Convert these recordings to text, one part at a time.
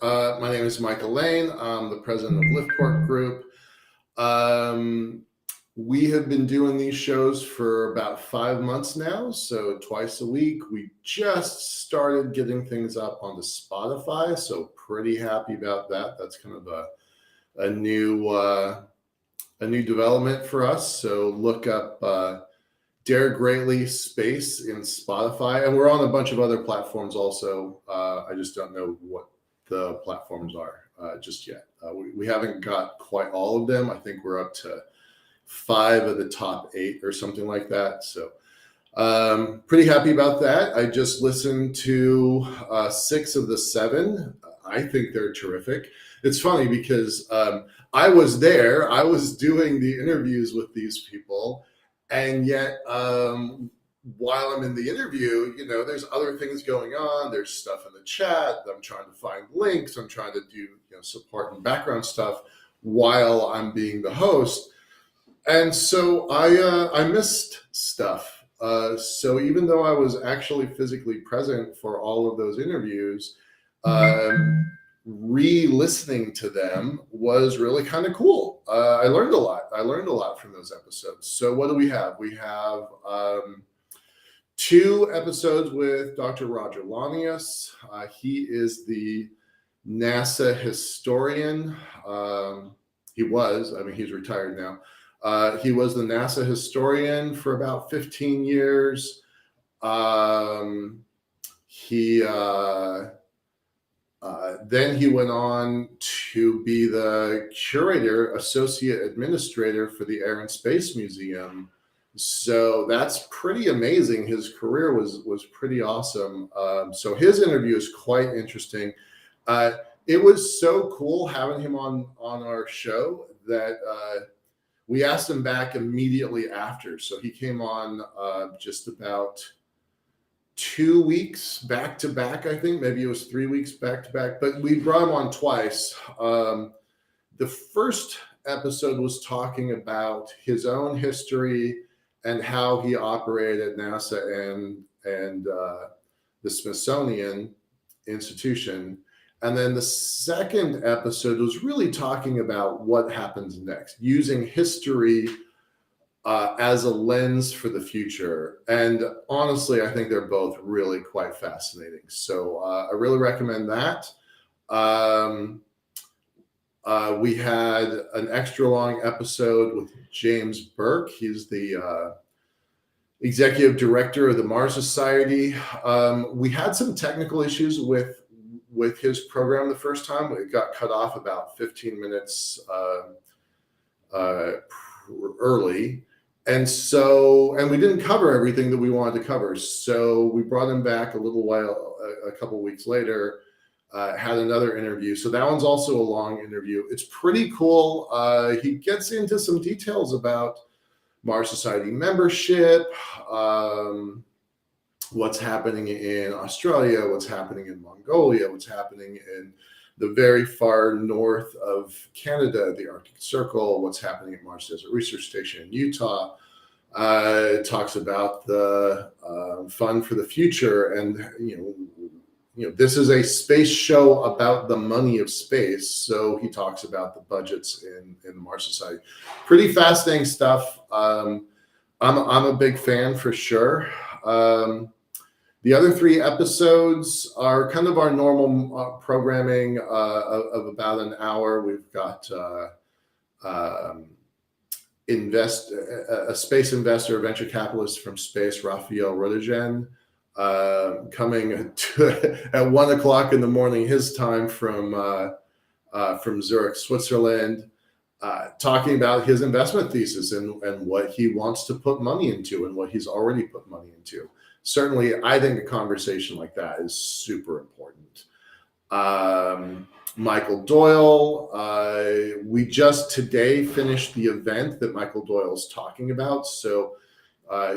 My name is Michael Lane. I'm the president of Liftport Group. We have been doing these shows for about 5 months now, so twice a week. We just started getting things up onto Spotify, so pretty happy about that. That's kind of a new development for us. So look up DareGreatly space in Spotify, and we're on a bunch of other platforms also. I just don't know what the platforms are just yet. We haven't got quite all of them. I think we're up to 5 of the top 8 or something like that. So pretty happy about that. I just listened to 6 of the 7. I think they're terrific. It's funny because I was there. I was doing the interviews with these people, and yet while I'm in the interview, there's other things going on. There's stuff in the chat. I'm trying to find links. I'm trying to do support and background stuff while I'm being the host. And so I missed stuff. So even though I was actually physically present for all of those interviews, re-listening to them was really kind of cool. I learned a lot. I learned a lot from those episodes. So what do we have? We have 2 episodes with Dr. Roger Lanius. He is the NASA historian. He was, he's retired now. He was the NASA historian for about 15 years. Then he went on to be the curator, associate administrator for the Air and Space Museum. So that's pretty amazing. His career was pretty awesome. So his interview is quite interesting. It was so cool having him on our show that we asked him back immediately after. So he came on just about 2 weeks back to back, I think. Maybe it was 3 weeks back to back, but we brought him on twice. The first episode was talking about his own history and how he operated at NASA and the Smithsonian Institution. And then the second episode was really talking about what happens next, using history as a lens for the future. And honestly, I think they're both really quite fascinating. So I really recommend that. We had an extra long episode with James Burke. He's the executive director of the Mars Society. We had some technical issues with his program the first time. It got cut off about 15 minutes early. And we didn't cover everything that we wanted to cover. So we brought him back a couple weeks later, had another interview. So that one's also a long interview. It's pretty cool. He gets into some details about Mars Society membership, what's happening in Australia, what's happening in Mongolia, what's happening in the very far north of Canada, the Arctic Circle, what's happening at Mars Desert Research Station in Utah. It talks about the fund for the future, and this is a space show about the money of space. So he talks about the budgets in the Mars Society. Pretty fascinating stuff. I'm a big fan for sure. The other 3 episodes are kind of our normal programming of about an hour. We've got a space investor, a venture capitalist from space, Raphael Rodigen, coming at 1 o'clock in the morning his time from Zurich, Switzerland, talking about his investment thesis and what he wants to put money into and what he's already put money into. Certainly, I think a conversation like that is super important. Michael Doyle, we just today finished the event that Michael Doyle's talking about. So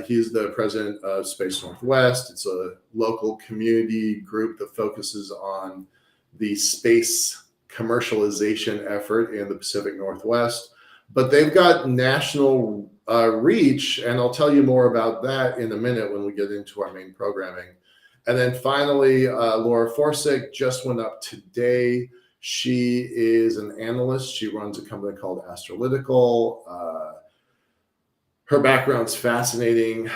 he's the president of Space Northwest. It's a local community group that focuses on the space commercialization effort in the Pacific Northwest. But they've got national reach, and I'll tell you more about that in a minute when we get into our main programming. And then finally, Laura Forsick just went up today. She is an analyst. She runs a company called Astrolytical. Her background's fascinating.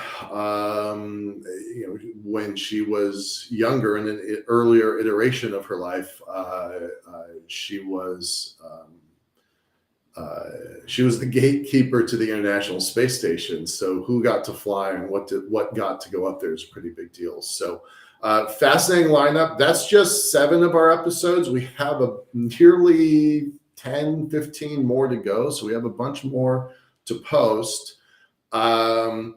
When she was younger, in an earlier iteration of her life, she was the gatekeeper to the International Space Station. So who got to fly and what got to go up there is a pretty big deal. So fascinating lineup. That's just 7 of our episodes. We have nearly 10, 15 more to go. So we have a bunch more to post. I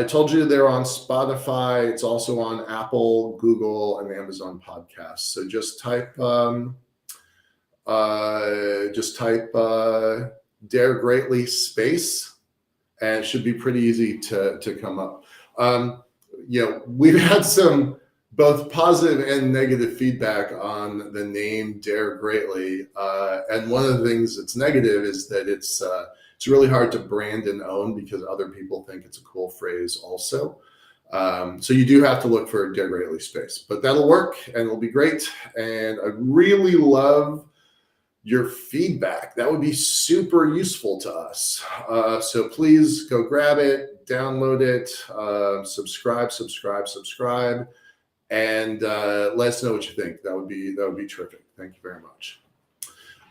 told you they're on Spotify. It's also on Apple, Google, and Amazon podcasts. So just type DareGreatly space, and it should be pretty easy to come up. We've had some both positive and negative feedback on the name DareGreatly, and one of the things that's negative is that it's really hard to brand and own because other people think it's a cool phrase also. So you do have to look for DareGreatly space, but that'll work and it'll be great. And I really love your feedback. That would be super useful to us. So please go grab it, download it, subscribe, and let us know what you think. That would be terrific. Thank you very much.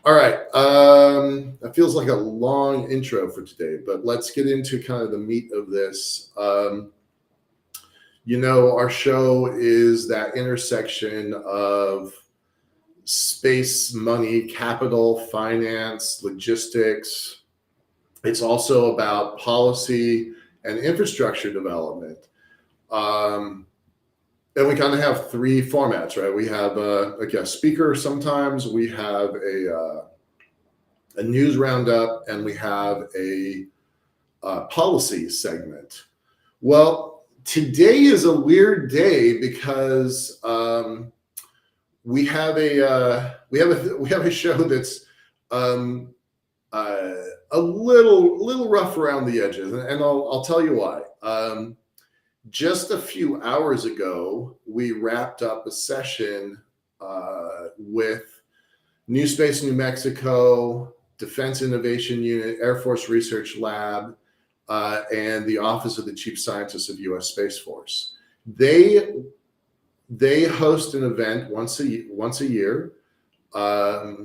All right. That feels like a long intro for today, but let's get into kind of the meat of this. Our show is that intersection of space, money, capital, finance, logistics. It's also about policy and infrastructure development. And we kind of have 3 formats, right? We have a guest speaker sometimes, we have a news roundup, and we have a policy segment. Well, today is a weird day because we have a show that's a little rough around the edges, and I'll tell you why. Just a few hours ago, we wrapped up a session with New Space New Mexico, Defense Innovation Unit, Air Force Research Lab, and the Office of the Chief Scientist of U.S. Space Force. They host an event once a year out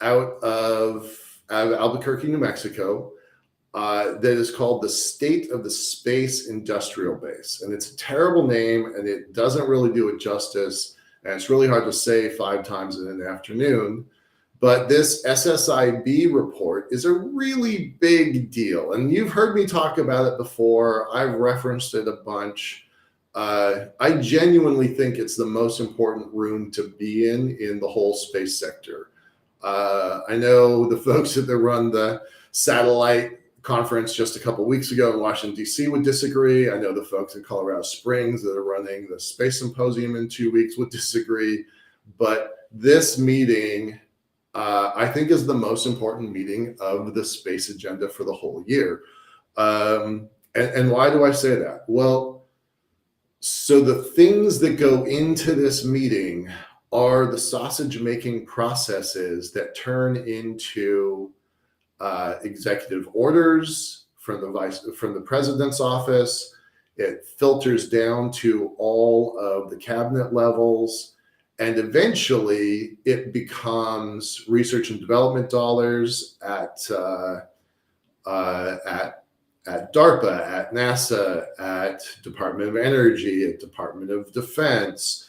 of Albuquerque, New Mexico. That is called the State of the Space Industrial Base. And it's a terrible name, and it doesn't really do it justice. And it's really hard to say 5 times in an afternoon. But this SSIB report is a really big deal. And you've heard me talk about it before. I've referenced it a bunch. I genuinely think it's the most important room to be in the whole space sector. I know the folks that run the satellite conference just a couple of weeks ago in Washington, D.C. would disagree. I know the folks in Colorado Springs that are running the Space Symposium in 2 weeks would disagree. But this meeting, I think, is the most important meeting of the space agenda for the whole year. And why do I say that? Well, so the things that go into this meeting are the sausage-making processes that turn into executive orders from the president's office. It filters down to all of the cabinet levels, and eventually it becomes research and development dollars at DARPA, at NASA, at Department of Energy, at Department of Defense.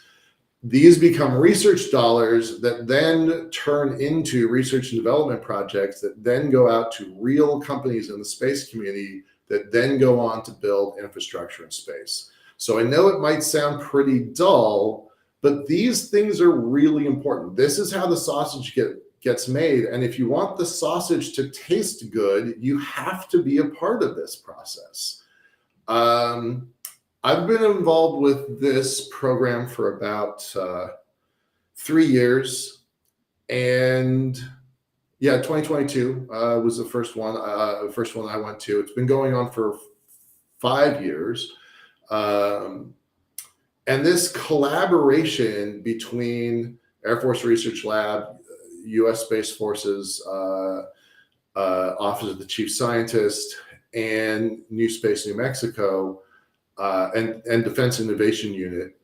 These become research dollars that then turn into research and development projects that then go out to real companies in the space community that then go on to build infrastructure in space. So I know it might sound pretty dull, but these things are really important. This is how the sausage gets made. And if you want the sausage to taste good, you have to be a part of this process. I've been involved with this program for about 3 years, and 2022 was the first one I went to. It's been going on for 5 years. And this collaboration between Air Force Research Lab, U.S. Space Forces, Office of the Chief Scientist, and New Space New Mexico, and Defense Innovation Unit.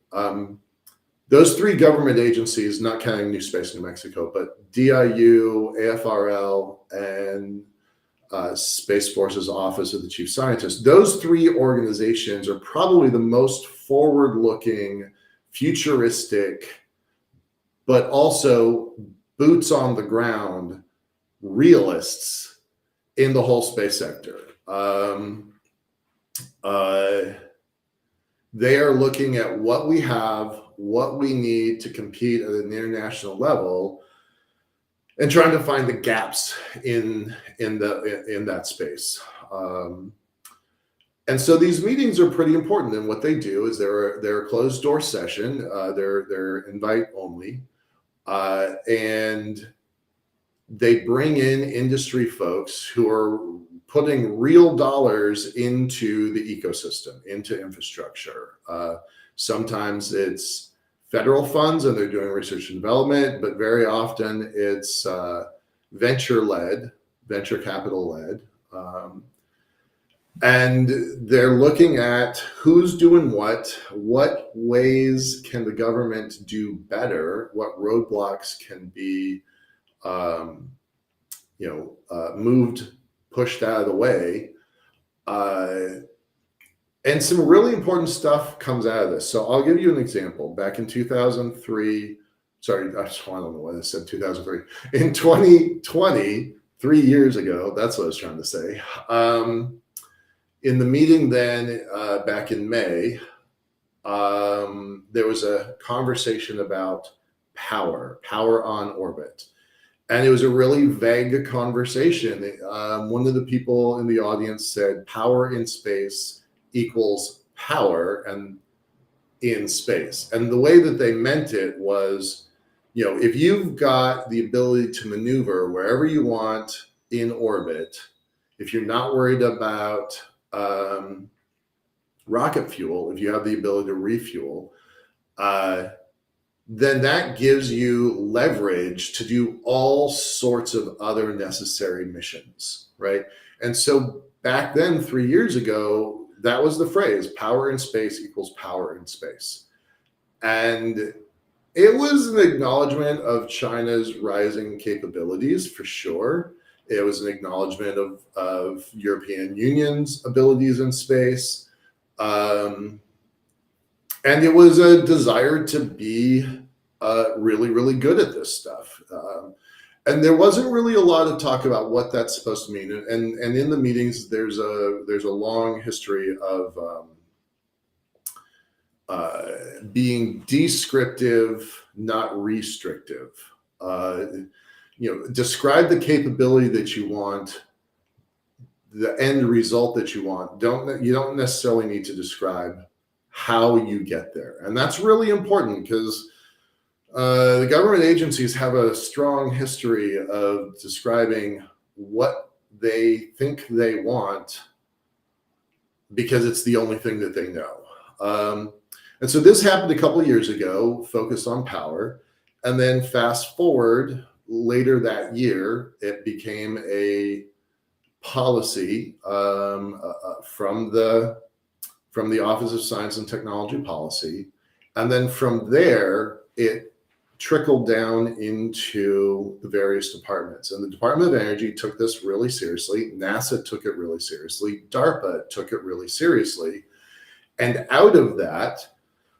Those three government agencies, not counting New Space New Mexico, but DIU, AFRL, and Space Forces Office of the Chief Scientist, those three organizations are probably the most forward-looking, futuristic, but also boots on the ground realists in the whole space sector. They are looking at what we have, what we need to compete at an international level, and trying to find the gaps in that space. And so these meetings are pretty important. And what they do is they're a closed door session. They're invite only, and they bring in industry folks who are putting real dollars into the ecosystem, into infrastructure. Sometimes it's federal funds and they're doing research and development, but very often it's venture capital led. And they're looking at who's doing what ways can the government do better, what roadblocks can be moved, pushed out of the way. And some really important stuff comes out of this. So I'll give you an example. Back in 2003, sorry, I don't know why I said 2003. In 2020, 3 years ago, that's what I was trying to say. In the meeting then, back in May, there was a conversation about power on orbit. And it was a really vague conversation. One of the people in the audience said, power in space equals power and in space. And the way that they meant it was, if you've got the ability to maneuver wherever you want in orbit, if you're not worried about rocket fuel, if you have the ability to refuel, then that gives you leverage to do all sorts of other necessary missions, right? And so back then, 3 years ago, that was the phrase, power in space equals power in space. And it was an acknowledgement of China's rising capabilities, for sure. It was an acknowledgement of European Union's abilities in space. And it was a desire to be really, really good at this stuff. And there wasn't really a lot of talk about what that's supposed to mean. And in the meetings, there's a long history of being descriptive, not restrictive. Describe the capability that you want, the end result that you want. You don't necessarily need to describe how you get there. And that's really important because the government agencies have a strong history of describing what they think they want because it's the only thing that they know. And so this happened a couple of years ago, focused on power. And then fast forward later that year, it became a policy from the Office of Science and Technology Policy. And then from there, it trickled down into the various departments. And the Department of Energy took this really seriously. NASA took it really seriously. DARPA took it really seriously. And out of that,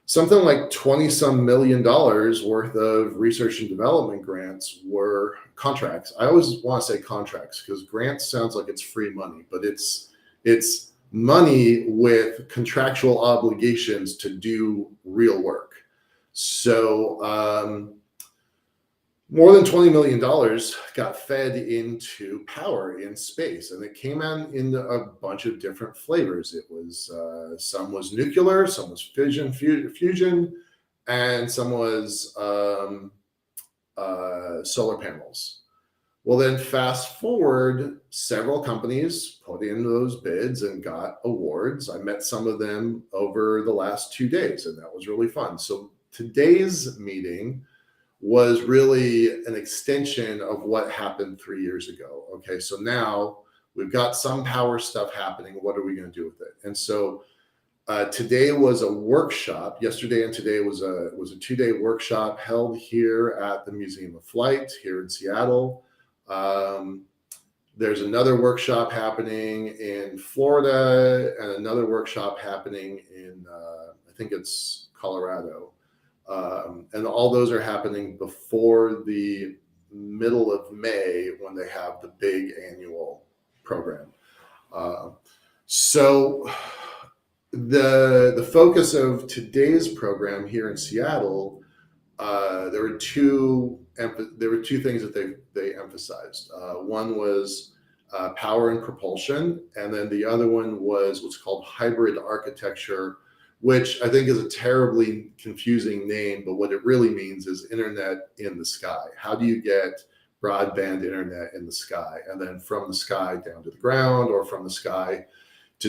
something like 20-some million dollars worth of research and development grants were contracts. I always want to say contracts because grants sounds like it's free money, but it's money with contractual obligations to do real work. So more than $20 million got fed into power in space, and it came out in a bunch of different flavors. It was some was nuclear, some was fusion, and some was solar panels, Well, then fast forward, several companies put in those bids and got awards. I met some of them over the last 2 days, and that was really fun. So today's meeting was really an extension of what happened 3 years ago. Okay, so now we've got some power stuff happening. What are we going to do with it? And so today was a workshop. Yesterday and today was a 2-day workshop held here at the Museum of Flight here in Seattle. There's another workshop happening in Florida and another workshop happening in I think it's Colorado. And all those are happening before the middle of May when they have the big annual program. So the focus of today's program here in Seattle, there were two things that they emphasized. One was power and propulsion, and then the other one was what's called hybrid architecture, which I think is a terribly confusing name, but what it really means is internet in the sky. How do you get broadband internet in the sky, and then from the sky down to the ground, or from the sky to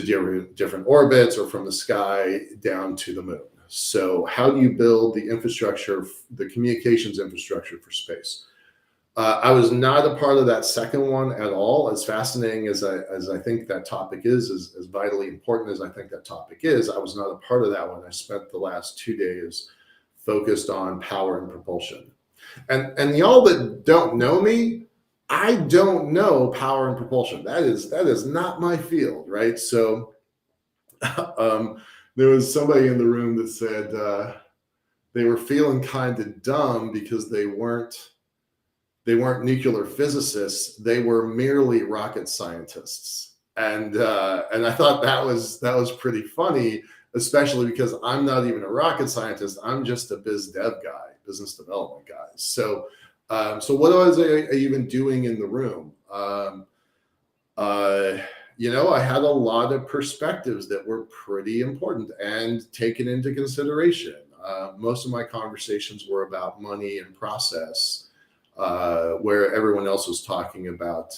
different orbits, or from the sky down to the moon? So how do you build the infrastructure, the communications infrastructure for space? I was not a part of that second one at all. As fascinating as I think that topic is, as vitally important as I think that topic is, I was not a part of that one. I spent the last 2 days focused on power and propulsion. And y'all that don't know me, I don't know power and propulsion. That is not my field, right? So there was somebody in the room that said they were feeling kind of dumb because they weren't nuclear physicists. They were merely rocket scientists. And I thought that was pretty funny, especially because I'm not even a rocket scientist. I'm just a biz dev guy, business development guy. So what was I even doing in the room? I had a lot of perspectives that were pretty important and taken into consideration. Most of my conversations were about money and process, where everyone else was talking about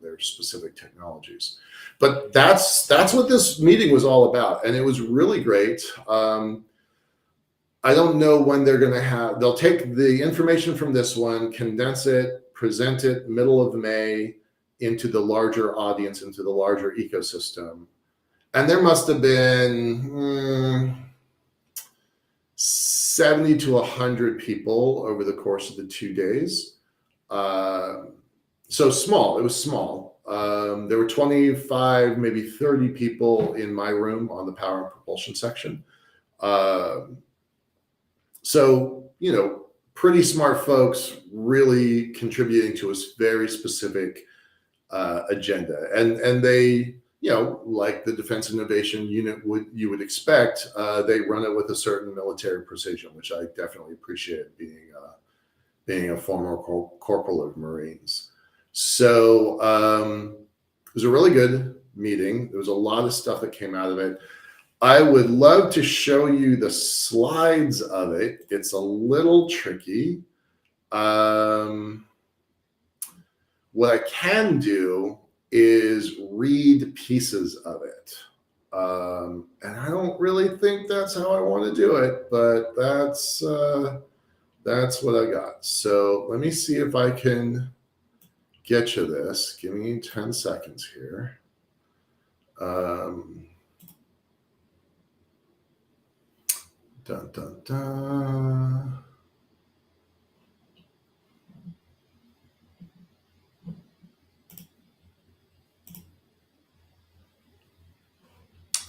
their specific technologies. But that's what this meeting was all about, and it was really great. I don't know when they'll take the information from this one, condense it, present it middle of May into the larger audience, into the larger ecosystem. And there must have been 70 to 100 people over the course of the 2 days. So small, it was small. There were 25, maybe 30 people in my room on the power and propulsion section. So, pretty smart folks really contributing to a very specific agenda. And they, like the Defense Innovation Unit you would expect, they run it with a certain military precision, which I definitely appreciate, being a former corporal of Marines. So it was a really good meeting. There was a lot of stuff that came out of it. I would love to show you the slides of it. It's a little tricky. What I can do is read pieces of it. And I don't really think that's how I want to do it, but that's what I got. So let me see if I can get you this. Give me 10 seconds here. Dun, dun, dun.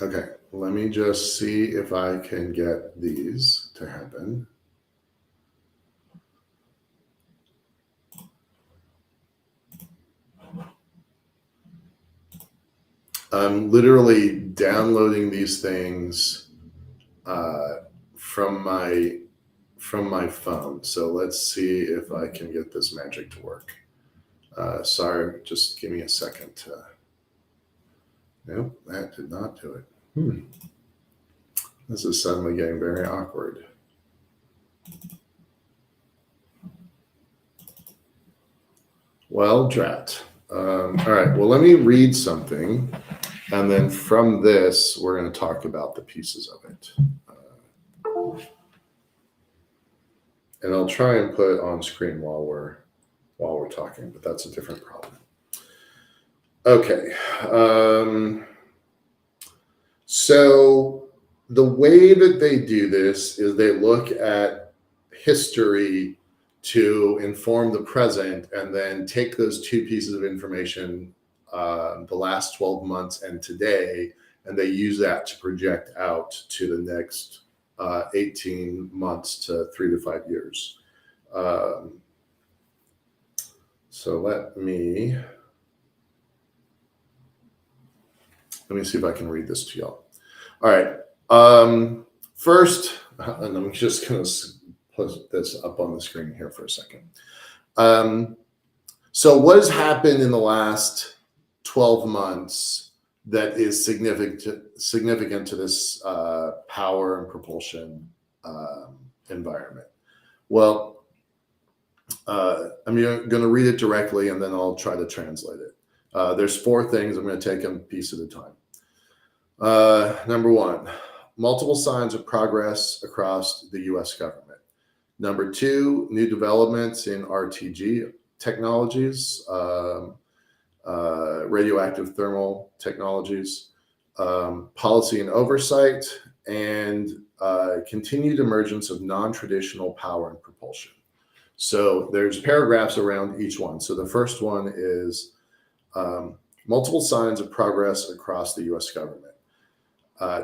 Okay, let me just see if I can get these to happen. I'm literally downloading these things from my phone. So let's see if I can get this magic to work. Sorry, just give me a second. Nope, that did not do it. This is suddenly getting very awkward. Well, drat. All right. Well, let me read something, and then from this, we're going to talk about the pieces of it. And I'll try and put it on screen while we're talking, but that's a different problem. Okay. So the way that they do this is they look at history to inform the present, and then take those two pieces of information, the last 12 months and today, and they use that to project out to the next 18 months to 3 to 5 years. So let me see if I can read this to y'all. All right. First, and I'm just going to put this up on the screen here for a second. So what has happened in the last 12 months that is significant to this power and propulsion environment? Well, I'm going to read it directly, and then I'll try to translate it. There's 4 things. I'm going to take them a piece at a time. Number 1, multiple signs of progress across the U.S. government. Number 2, new developments in RTG technologies, radioactive thermal technologies, policy and oversight, and continued emergence of non-traditional power and propulsion. So there's paragraphs around each one. So the first one is multiple signs of progress across the U.S. government.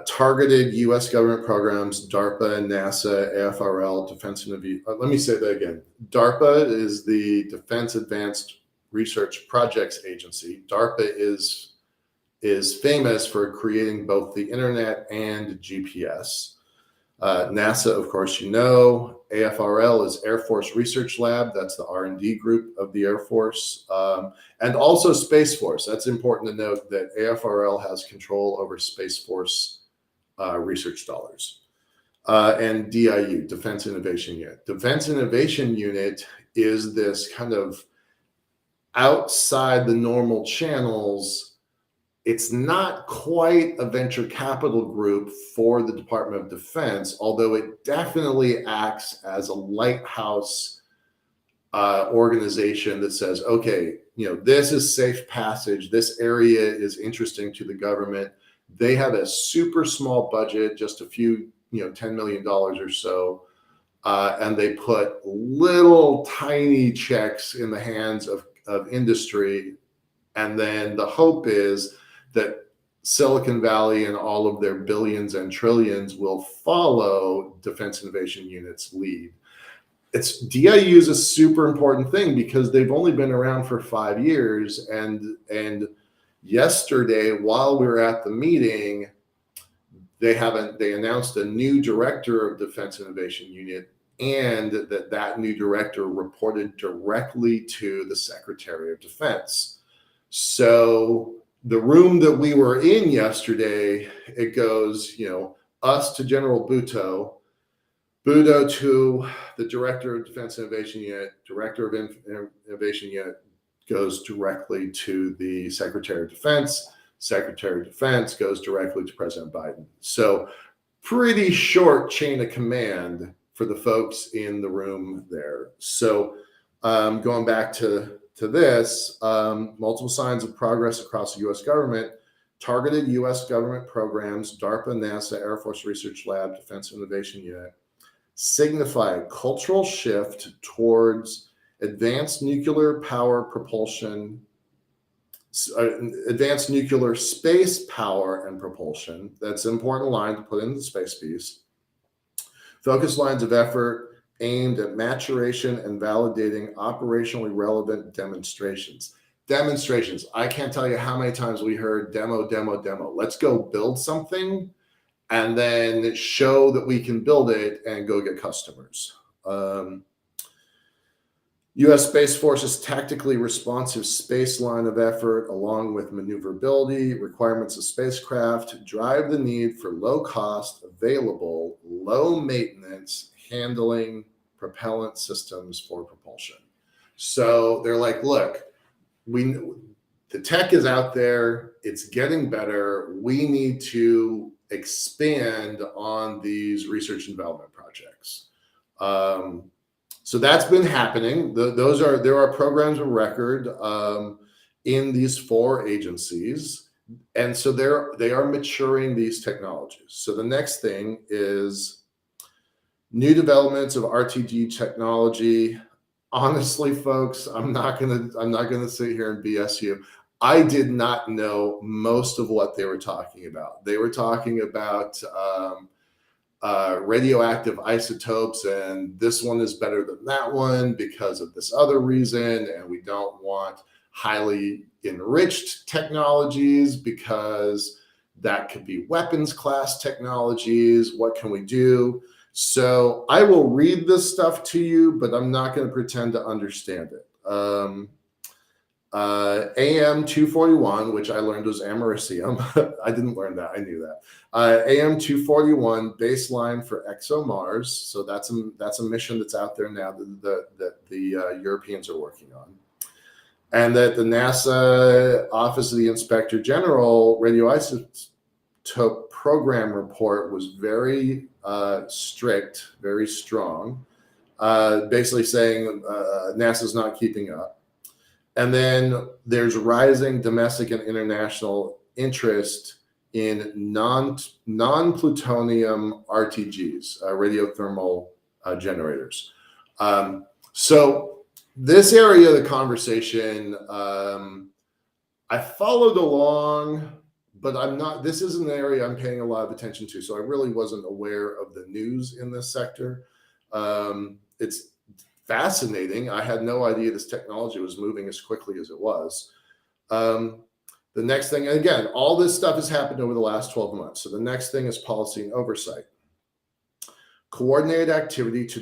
Targeted U.S. government programs, DARPA, NASA, AFRL, Defense Innovation. Let me say that again. DARPA is the Defense Advanced Research Projects Agency. DARPA is famous for creating both the internet and GPS. NASA, of course, you know. AFRL is Air Force Research Lab. That's the R&D group of the Air Force. And also Space Force. That's important to note that AFRL has control over Space Force research dollars. And DIU, Defense Innovation Unit. Defense Innovation Unit is this kind of outside the normal channels. It's not quite a venture capital group for the Department of Defense, although it definitely acts as a lighthouse organization that says, okay, this is safe passage. This area is interesting to the government. They have a super small budget, just a few, $10 million or so. And they put little tiny checks in the hands of industry. And then the hope is that Silicon Valley and all of their billions and trillions will follow Defense Innovation Unit's lead. DIU is a super important thing because they've only been around for 5 years. And yesterday, while we were at the meeting, they announced a new director of Defense Innovation Unit, and that new director reported directly to the Secretary of Defense. So the room that we were in yesterday, it goes, us to General Buto to the Director of Defense Innovation Unit, Director of Innovation Unit goes directly to the Secretary of Defense. Secretary of Defense goes directly to President Biden. So pretty short chain of command for the folks in the room there. So going back to this, multiple signs of progress across the U.S. government, targeted U.S. government programs, DARPA, NASA, Air Force Research Lab, Defense Innovation Unit, signify a cultural shift towards advanced nuclear power propulsion, advanced nuclear space power and propulsion. That's an important line to put in the space piece. Focus lines of effort aimed at maturation and validating operationally relevant demonstrations. Demonstrations. I can't tell you how many times we heard demo. Let's go build something and then show that we can build it and go get customers. U.S. Space Force's tactically responsive space line of effort, along with maneuverability, requirements of spacecraft, drive the need for low-cost, available, low-maintenance handling propellant systems for propulsion. So they're like, look, the tech is out there, it's getting better. We need to expand on these research and development projects. So that's been happening. There are programs of record in these 4 agencies, and so they are maturing these technologies. So the next thing is new developments of RTG technology. Honestly, folks, I'm not gonna sit here and BS you. I did not know most of what they were talking about. They were talking about radioactive isotopes, and this one is better than that one because of this other reason, and we don't want highly enriched technologies because that could be weapons class technologies. What can we do? So I will read this stuff to you, but I'm not going to pretend to understand it. AM 241, which I learned was americium. I didn't learn that. I knew that. AM 241 baseline for ExoMars. So that's a mission that's out there now that the Europeans are working on. And that the NASA Office of the Inspector General radioisotope program report was very strict, very strong, basically saying NASA's not keeping up. And then there's rising domestic and international interest in non-plutonium RTGs, radiothermal generators. So this area of the conversation, I followed along, but this isn't an area I'm paying a lot of attention to. So I really wasn't aware of the news in this sector. It's fascinating. I had no idea this technology was moving as quickly as it was. The next thing, and again, all this stuff has happened over the last 12 months. So the next thing is policy and oversight. Coordinated activity to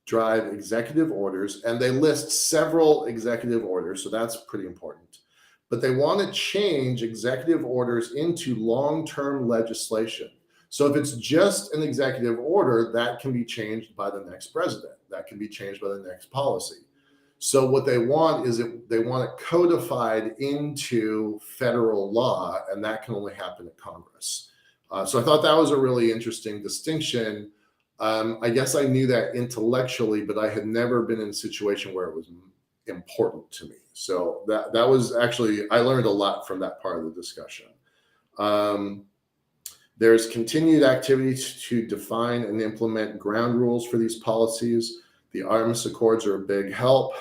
drive executive orders, and they list several executive orders, so that's pretty important. But they want to change executive orders into long-term legislation. So if it's just an executive order, that can be changed by the next president. That can be changed by the next policy. So what they want is they want it codified into federal law, and that can only happen at Congress. So I thought that was a really interesting distinction. I guess I knew that intellectually, but I had never been in a situation where it was important to me. So that was actually, I learned a lot from that part of the discussion. There's continued activity to define and implement ground rules for these policies. The Artemis Accords are a big help.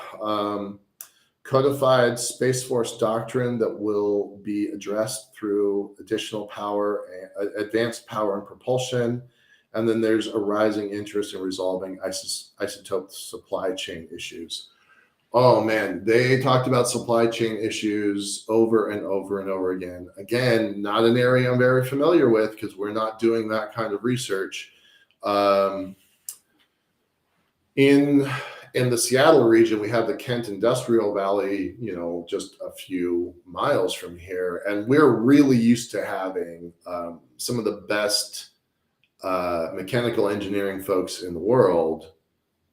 Codified Space Force doctrine that will be addressed through additional power, advanced power and propulsion. And then there's a rising interest in resolving isotope supply chain issues. Oh man, they talked about supply chain issues over and over and over again. Again, not an area I'm very familiar with because we're not doing that kind of research. In the Seattle region, we have the Kent Industrial Valley, just a few miles from here. And we're really used to having some of the best mechanical engineering folks in the world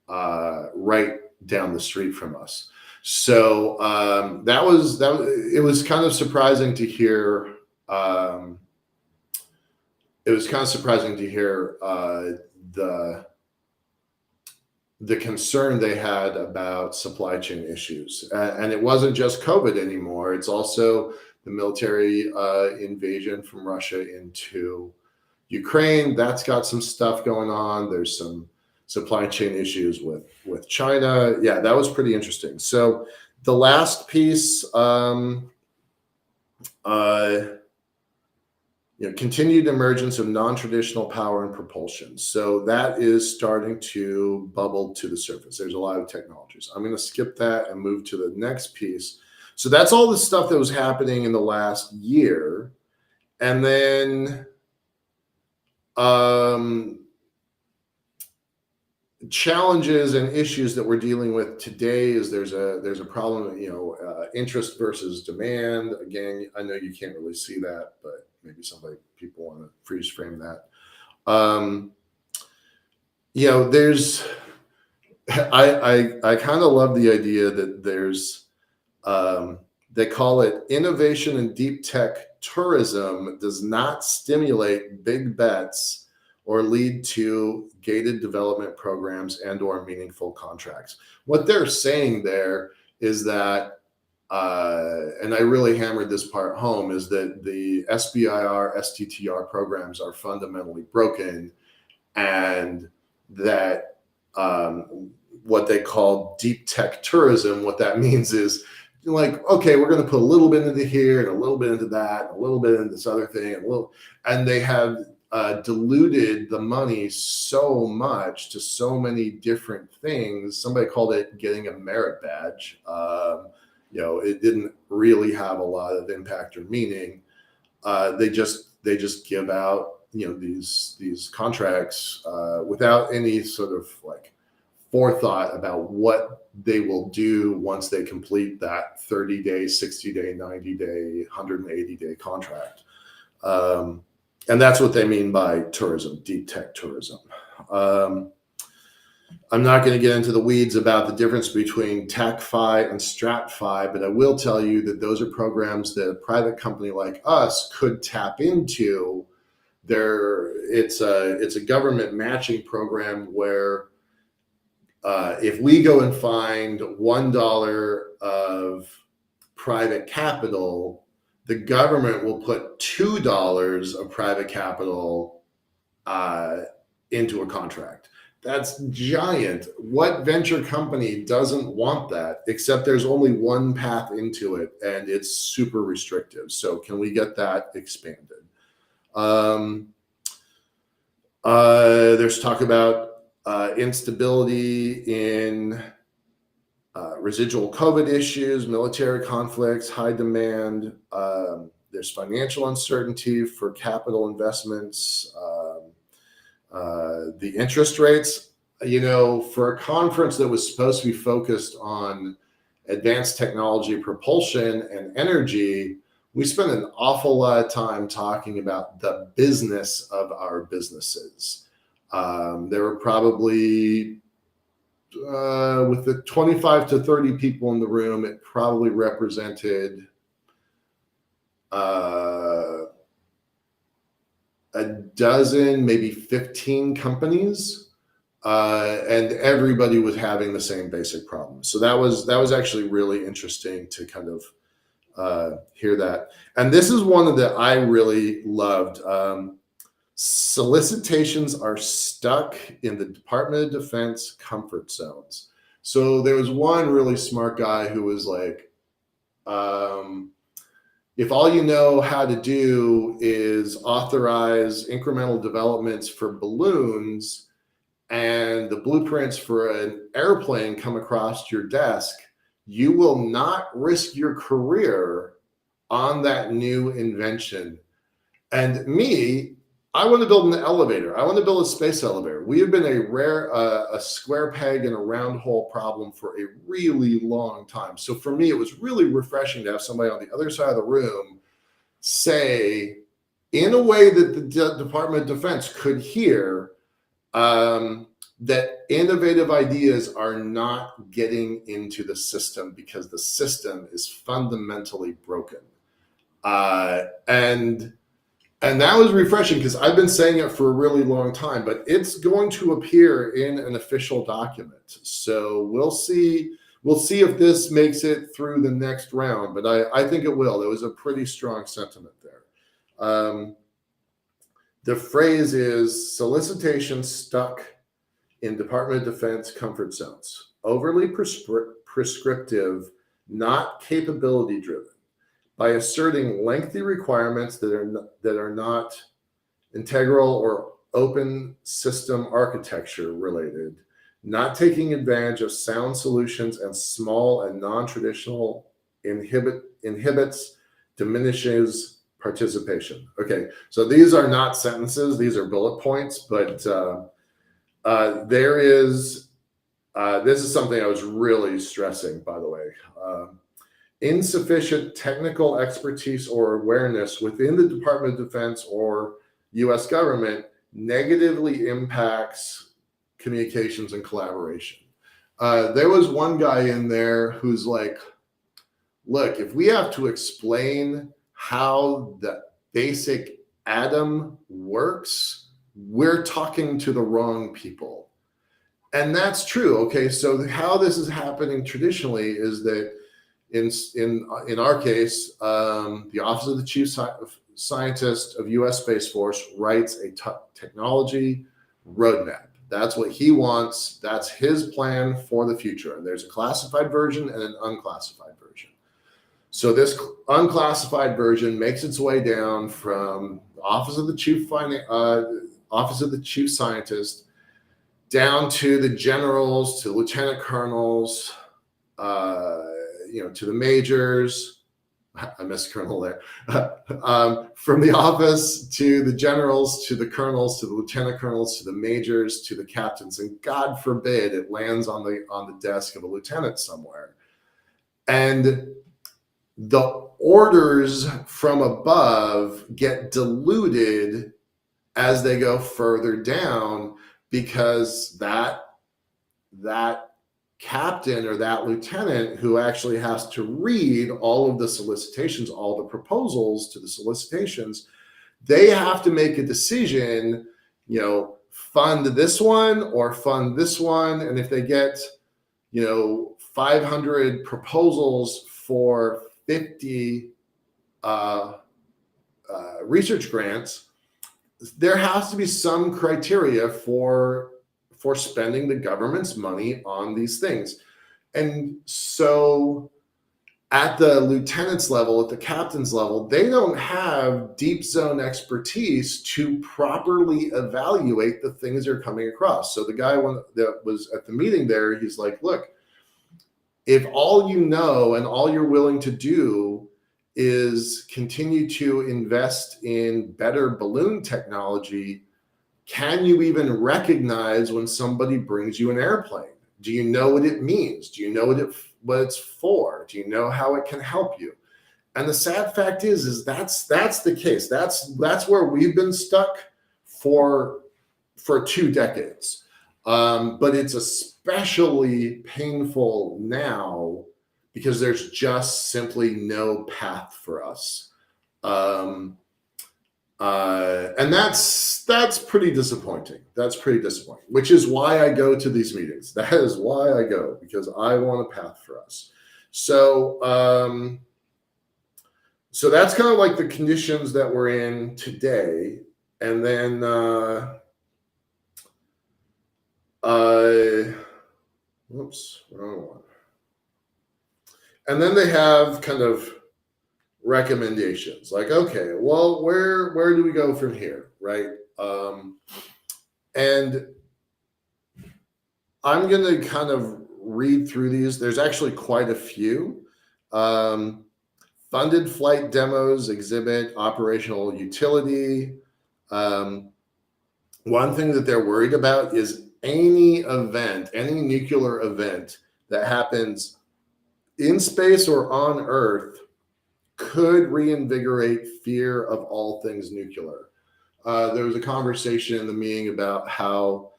right down the street from us. So it was kind of surprising to hear. The concern they had about supply chain issues, and it wasn't just COVID anymore. It's also the military invasion from Russia into Ukraine. That's got some stuff going on. There's some supply chain issues with China. Yeah, that was pretty interesting. So the last piece, continued emergence of non-traditional power and propulsion. So that is starting to bubble to the surface. There's a lot of technologies. I'm going to skip that and move to the next piece. So that's all the stuff that was happening in the last year. And then challenges and issues that we're dealing with today is there's a problem, interest versus demand. Again, I know you can't really see that, but maybe people want to freeze frame that. There's, I kind of love the idea that there's They call it innovation in deep tech tourism does not stimulate big bets or lead to gated development programs and or meaningful contracts. What they're saying there is that, and I really hammered this part home, is that the SBIR, STTR programs are fundamentally broken, and that what they call deep tech tourism, what that means is like, okay, we're going to put a little bit into here and a little bit into that, and a little bit into this other thing, and they have diluted the money so much to so many different things. Somebody called it getting a merit badge. It didn't really have a lot of impact or meaning. They just give out these contracts without any sort of like forethought about what they will do once they complete that 30-day, 60-day, 90-day, 180-day contract. And that's what they mean by tourism, deep tech tourism. I'm not going to get into the weeds about the difference between TAC-FI and STRAT-FI, but I will tell you that those are programs that a private company like us could tap into. It's a government matching program where if we go and find $1 of private capital, the government will put $2 of private capital into a contract. That's giant. What venture company doesn't want that? Except there's only one path into it, and it's super restrictive. So can we get that expanded? There's talk about instability in residual COVID issues, military conflicts, high demand. There's financial uncertainty for capital investments. The interest rates, for a conference that was supposed to be focused on advanced technology, propulsion, and energy, we spent an awful lot of time talking about the business of our businesses. There were probably, with the 25 to 30 people in the room, it probably represented a dozen, maybe 15 companies, and everybody was having the same basic problem. So that was actually really interesting to kind of hear that. And this is one that I really loved. Solicitations are stuck in the Department of Defense comfort zones. So there was one really smart guy who was like, if all you know how to do is authorize incremental developments for balloons and the blueprints for an airplane come across your desk, you will not risk your career on that new invention. And me, I want to build an elevator. I want to build a space elevator. We have been a square peg in a round hole problem for a really long time. So for me, it was really refreshing to have somebody on the other side of the room say, in a way that the Department of Defense could hear, that innovative ideas are not getting into the system because the system is fundamentally broken. And that was refreshing because I've been saying it for a really long time, but it's going to appear in an official document. So we'll see if this makes it through the next round, but I think it will. There was a pretty strong sentiment there. The phrase is solicitation stuck in Department of Defense comfort zones, overly prescriptive, not capability driven. By asserting lengthy requirements that are not integral or open system architecture related, not taking advantage of sound solutions and small and non-traditional inhibits, diminishes participation. Okay, so these are not sentences, these are bullet points, but this is something I was really stressing, by the way. Insufficient technical expertise or awareness within the Department of Defense or U.S. government negatively impacts communications and collaboration. There was one guy in there who's like, look, if we have to explain how the basic atom works, we're talking to the wrong people. And that's true. Okay, so how this is happening traditionally is that in our case, the Office of the Chief Scientist of U.S. Space Force writes a technology roadmap. That's what he wants. That's his plan for the future. And there's a classified version and an unclassified version. So this unclassified version makes its way down from the Office of the Chief Scientist down to the generals, to lieutenant colonels, to the majors. I missed colonel there. From the office to the generals, to the colonels, to the lieutenant colonels, to the majors, to the captains, and God forbid it lands on the desk of a lieutenant somewhere. And the orders from above get diluted as they go further down, because that captain or that lieutenant who actually has to read all of the solicitations, all the proposals to the solicitations, they have to make a decision, fund this one or fund this one. And if they get, 500 proposals for 50 research grants, there has to be some criteria for spending the government's money on these things. And so at the lieutenant's level, at the captain's level, they don't have deep zone expertise to properly evaluate the things they're coming across. So the guy that was at the meeting there, he's like, look, if all you know and all you're willing to do is continue to invest in better balloon technology, can you even recognize when somebody brings you an airplane? Do you know what it means? Do you know what it's for? Do you know how it can help you? And the sad fact is that's the case. That's where we've been stuck for 2 decades. But it's especially painful now because there's just simply no path for us. And that's pretty disappointing. That's pretty disappointing, which is why I go to these meetings. That is why I go, because I want a path for us. So, so that's kind of like the conditions that we're in today. And then, whoops, wrong one. And then they have kind of recommendations, like, okay, well, where do we go from here, right? And I'm going to kind of read through these. There's actually quite a few. Funded flight demos exhibit operational utility. One thing that they're worried about is any nuclear event that happens in space or on Earth could reinvigorate fear of all things nuclear. There was a conversation in the meeting about how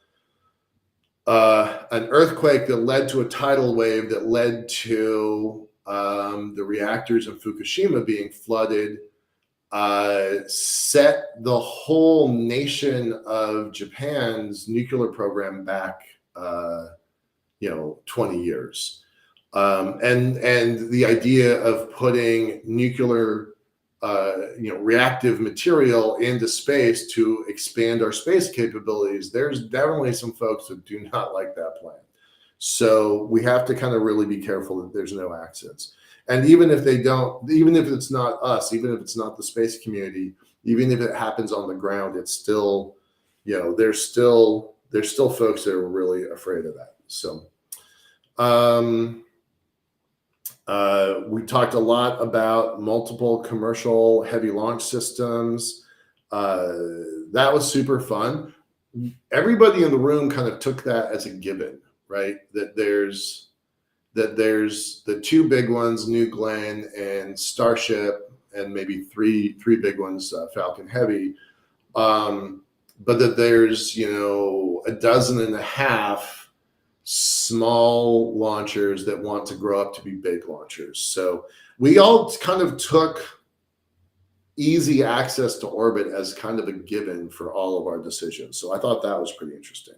an earthquake that led to a tidal wave that led to the reactors in Fukushima being flooded set the whole nation of Japan's nuclear program back 20 years. And the idea of putting nuclear, reactive material into space to expand our space capabilities, there's definitely some folks that do not like that plan. So we have to kind of really be careful that there's no accidents. And even if it's not us, even if it's not the space community, even if it happens on the ground, it's still, there's still folks that are really afraid of that. So, we talked a lot about multiple commercial heavy launch systems. That was super fun. Everybody in the room kind of took that as a given, right? That there's the 2 big ones, New Glenn and Starship, and maybe three big ones, Falcon Heavy. But that there's, 12.5 small launchers that want to grow up to be big launchers. So we all kind of took easy access to orbit as kind of a given for all of our decisions. So I thought that was pretty interesting.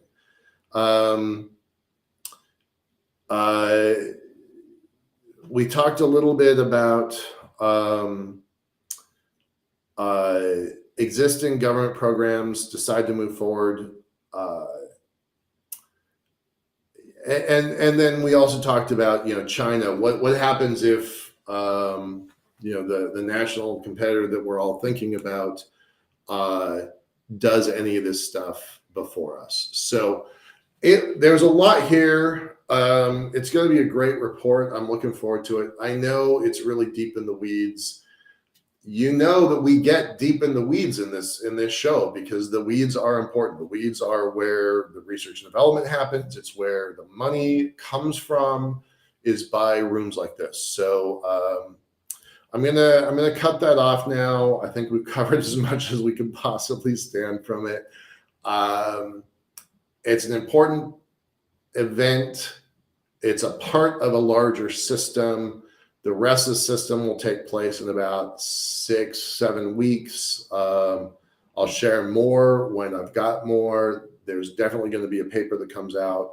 We talked a little bit about existing government programs decide to move forward. And then we also talked about, China. What happens if, the national competitor that we're all thinking about does any of this stuff before us? So there's a lot here. It's going to be a great report. I'm looking forward to it. I know it's really deep in the weeds. You know that we get deep in the weeds in this show because the weeds are important. The weeds are where the research and development happens. It's where the money comes from, is by rooms like this. So I'm gonna cut that off now. I think we've covered as much as we can possibly stand from it. It's an important event. It's a part of a larger system. The rest of the system will take place in about 6-7 weeks. I'll share more when I've got more. There's definitely going to be a paper that comes out.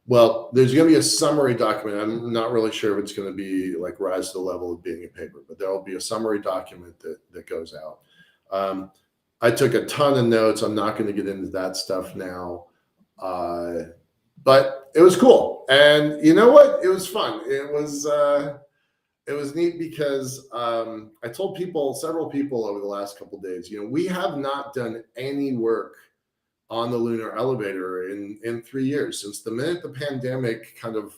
There's going to be a summary document. I'm not really sure if it's going to be like rise to the level of being a paper, but there will be a summary document that goes out. I took a ton of notes. I'm not going to get into that stuff now. But it was cool. And you know what? It was fun. It was neat because I told several people over the last couple of days, we have not done any work on the lunar elevator in 3 years, since the minute the pandemic kind of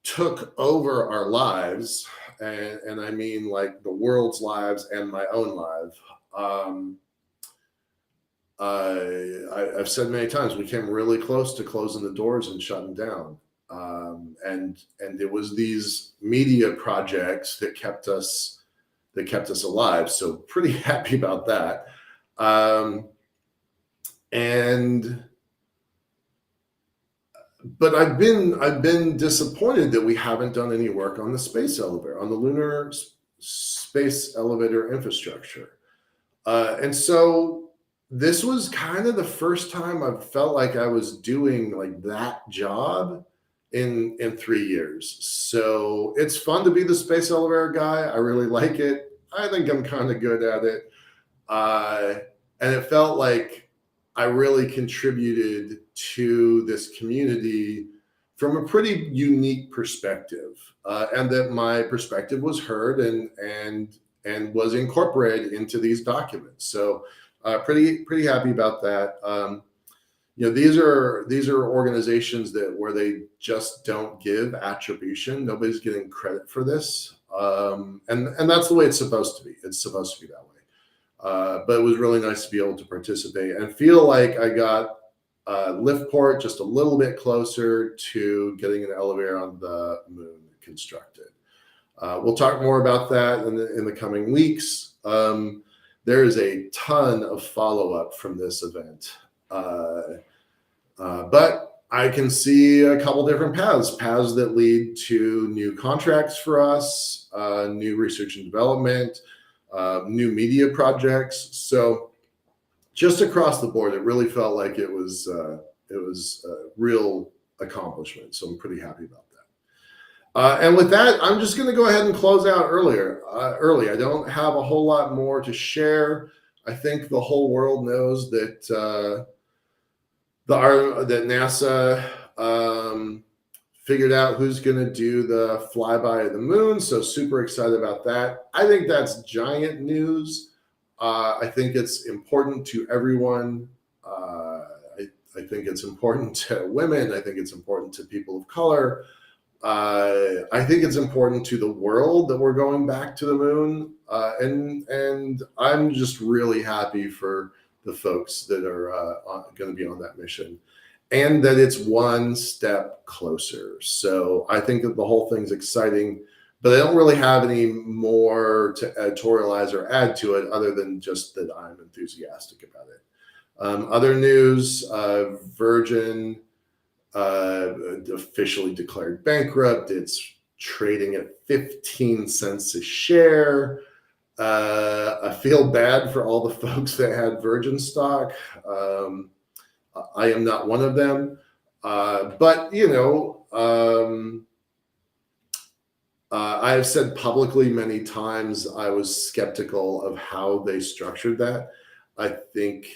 took over our lives. And I mean like the world's lives and my own life. I've said many times, we came really close to closing the doors and shutting down. And it was these media projects that kept us alive. So pretty happy about that. But I've been disappointed that we haven't done any work on the space elevator, on the lunar space elevator infrastructure. And so this was kind of the first time I've felt like I was doing like that job in 3 years. So it's fun to be the space elevator guy. I really like it. I think I'm kind of good at it. And it felt like I really contributed to this community from a pretty unique perspective, and that my perspective was heard and was incorporated into these documents. So pretty happy about that. These are organizations where they just don't give attribution. Nobody's getting credit for this, and that's the way it's supposed to be. It's supposed to be that way. But it was really nice to be able to participate and feel like I got Liftport just a little bit closer to getting an elevator on the moon constructed. We'll talk more about that in the coming weeks. There is a ton of follow-up from this event. But I can see a couple different paths that lead to new contracts for us, new research and development, new media projects. So just across the board, it really felt like it was a real accomplishment. So I'm pretty happy about that. And with that, I'm just going to go ahead and close out early. I don't have a whole lot more to share. I think the whole world knows that that NASA figured out who's going to do the flyby of the moon. So super excited about that. I think that's giant news. I think it's important to everyone. I think it's important to women. I think it's important to people of color. I think it's important to the world that we're going back to the moon. And I'm just really happy for the folks that are going to be on that mission, and that it's one step closer. So I think that the whole thing's exciting, but I don't really have any more to editorialize or add to it other than just that I'm enthusiastic about it. Other news, Virgin officially declared bankrupt. It's trading at 15 cents a share. I feel bad for all the folks that had Virgin stock. I am not one of them. But, I have said publicly many times I was skeptical of how they structured that. I think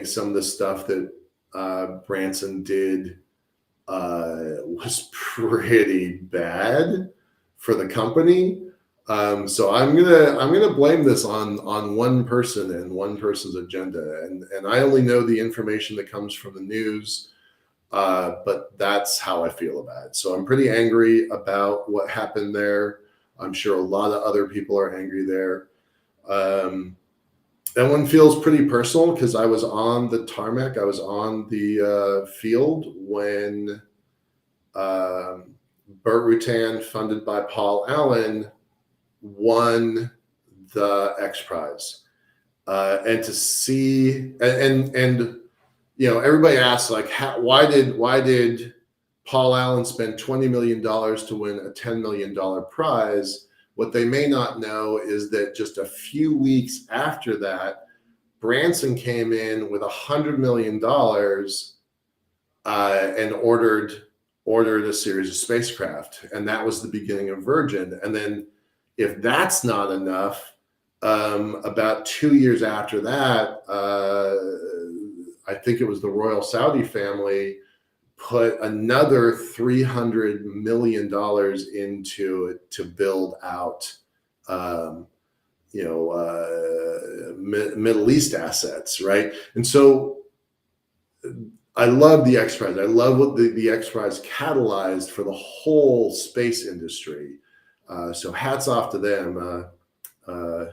some of the stuff that Branson did was pretty bad for the company. So I'm gonna blame this on one person and one person's agenda, and I only know the information that comes from the news. But that's how I feel about it. So I'm pretty angry about what happened there. I'm sure a lot of other people are angry there. That one feels pretty personal because I was on the tarmac. I was on the field when Burt Rutan, funded by Paul Allen, won the X Prize. And to see, and everybody asks, like, why did Paul Allen spend $20 million to win a $10 million prize? What they may not know is that just a few weeks after that, Branson came in with $100 million and ordered a series of spacecraft, and that was the beginning of Virgin. And then, if that's not enough, about 2 years after that, I think it was the royal Saudi family put another $300 million into it to build out, Middle East assets, right? And so I love the X Prize. I love what the X Prize catalyzed for the whole space industry. So hats off to them. A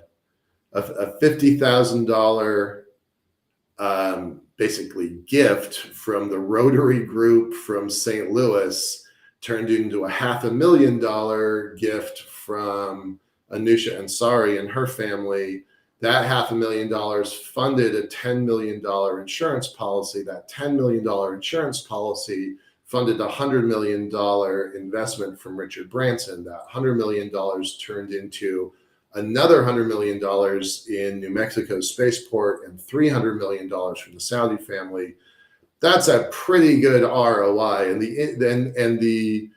$50,000 basically gift from the Rotary Group from St. Louis turned into a $500,000 gift from Anusha Ansari and her family. That $500,000 funded a $10 million insurance policy. That $10 million insurance policy funded a $100 million investment from Richard Branson. That $100 million turned into another $100 million in New Mexico spaceport and $300 million from the Saudi family. That's a pretty good ROI. And the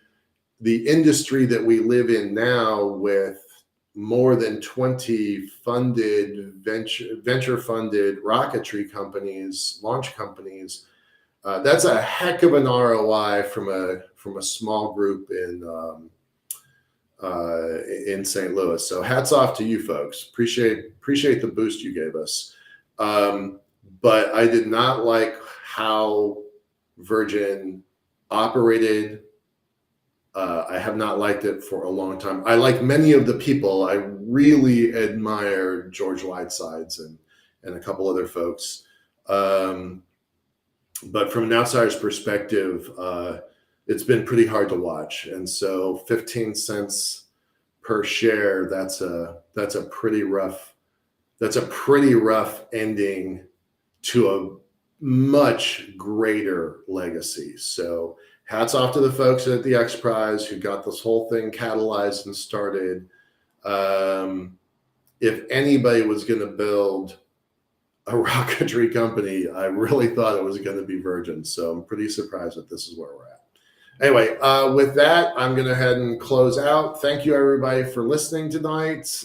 industry that we live in now, with more than 20 funded venture funded rocketry companies, launch companies, that's a heck of an ROI from a small group in St. Louis. So hats off to you folks. Appreciate the boost you gave us. But I did not like how Virgin operated. I have not liked it for a long time. I like many of the people. I really admire George Whitesides and a couple other folks. But from an outsider's perspective, it's been pretty hard to watch. And so 15 cents per share, that's a pretty rough ending to a much greater legacy. So hats off to the folks at the X Prize who got this whole thing catalyzed and started. If anybody was going to build a rocketry company, I really thought it was going to be Virgin. So I'm pretty surprised that this is where we're at. Anyway, with that, I'm going to head and close out. Thank you, everybody, for listening tonight.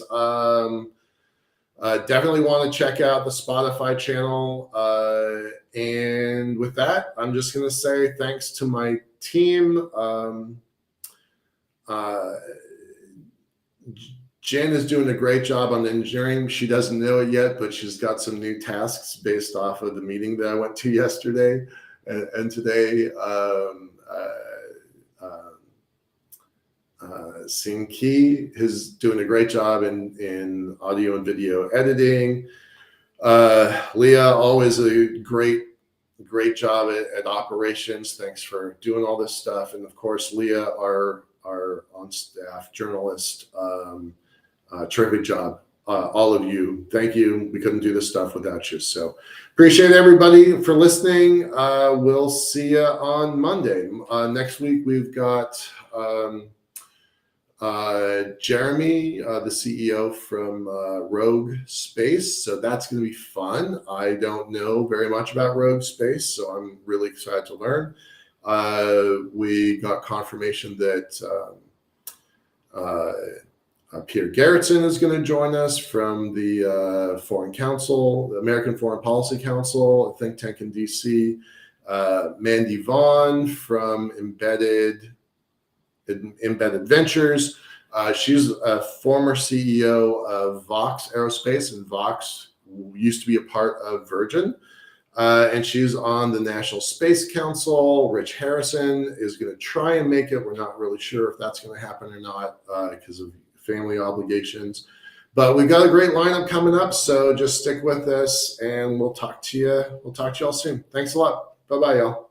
Definitely want to check out the Spotify channel. And with that, I'm just going to say thanks to my team. Jen is doing a great job on engineering. She doesn't know it yet, but she's got some new tasks based off of the meeting that I went to yesterday and today. Sing Key is doing a great job in audio and video editing. Leah, always a great job at operations. Thanks for doing all this stuff. And of course, Leah, our on staff journalist, terrific job all of you. Thank you. We couldn't do this stuff without you. So appreciate everybody for listening. We'll see you on Monday. Next week, we've got Jeromy, the CEO from Rogue Space. So that's going to be fun. I don't know very much about Rogue Space, so I'm really excited to learn. We got confirmation that Peter Garrettson is going to join us from the Foreign Council, the American Foreign Policy Council, a think tank in DC. Mandy Vaughn from Embedded Ventures. She's a former CEO of Vox Aerospace, and Vox used to be a part of Virgin. And she's on the National Space Council. Rich Harrison is going to try and make it. We're not really sure if that's going to happen or not because of family obligations. But we've got a great lineup coming up, so just stick with us, and we'll talk to you. We'll talk to you all soon. Thanks a lot. Bye-bye, y'all.